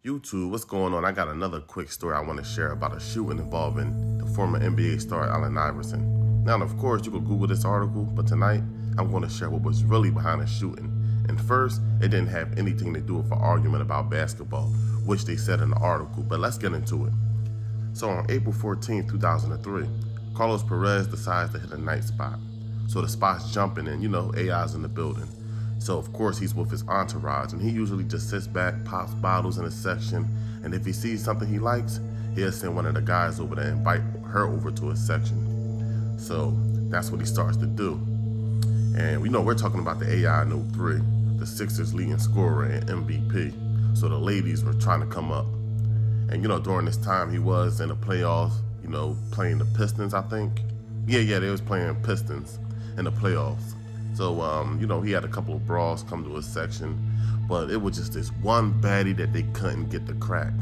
YouTube, what's going on? I got another quick story I want to share about a shooting involving the former NBA star Allen Iverson. Now, of course, you could Google this article, but tonight I'm going to share what was really behind the shooting. And first, it didn't have anything to do with an argument about basketball, which they said in the article, but let's get into it. So on April 14, 2003, Carlos Perez decides to hit a night spot. So the spot's jumping and, AI's in the building. So of course he's with his entourage, and he usually just sits back, pops bottles in his section, and if he sees something he likes, he'll send one of the guys over there and invite her over to his section. So that's what he starts to do. And we know we're talking about the AI in 03, the Sixers leading scorer and MVP. So the ladies were trying to come up. And during this time he was in the playoffs, playing the Pistons, I think. Yeah, they was playing Pistons in the playoffs. So, he had a couple of brawls come to his section, but it was just this one baddie that they couldn't get the crack.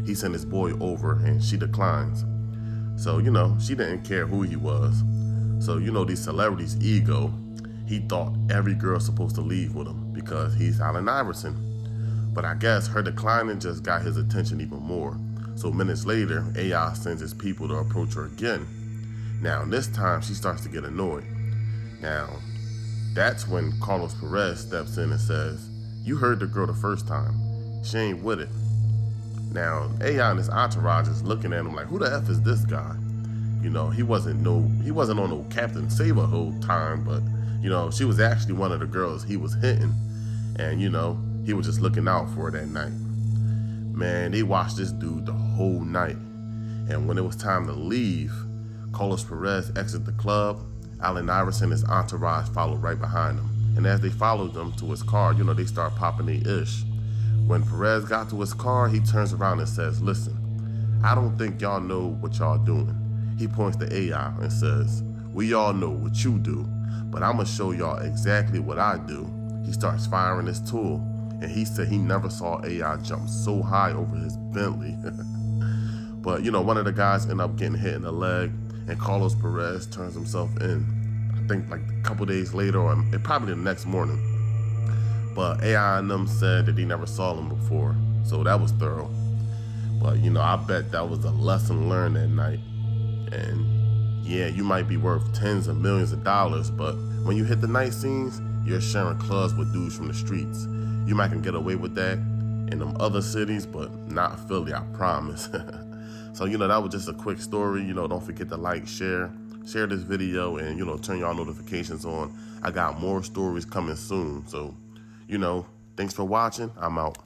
He sent his boy over and she declines. So, she didn't care who he was. So, these celebrities' ego, he thought every girl's supposed to leave with him because he's Allen Iverson. But I guess her declining just got his attention even more. So minutes later, AI sends his people to approach her again. Now, this time, she starts to get annoyed. Now, that's when Carlos Perez steps in and says, "You heard the girl the first time. She ain't with it." Now, AI and his entourage is looking at him like, who the F is this guy? He wasn't on no Captain Save the whole time, but, she was actually one of the girls he was hitting. And, he was just looking out for her that night. Man, they watched this dude the whole night. And when it was time to leave, Carlos Perez exits the club. Allen Iverson and his entourage followed right behind him. And as they followed them to his car, they start popping their ish. When Perez got to his car, he turns around and says, "Listen, I don't think y'all know what y'all doing." He points to AI and says, "We all know what you do, but I'm going to show y'all exactly what I do." He starts firing his tool, and he said he never saw AI jump so high over his Bentley. But, one of the guys ended up getting hit in the leg, and Carlos Perez turns himself in, I think like a couple days later, or probably the next morning. But AI and them said that they never saw him before, so that was thorough. But, I bet that was a lesson learned that night. And yeah, you might be worth tens of millions of dollars, but when you hit the night scenes, you're sharing clubs with dudes from the streets. You might can get away with that in them other cities, but not Philly, I promise. So, that was just a quick story. Don't forget to like, share this video, and, turn y'all notifications on. I got more stories coming soon. So, thanks for watching. I'm out.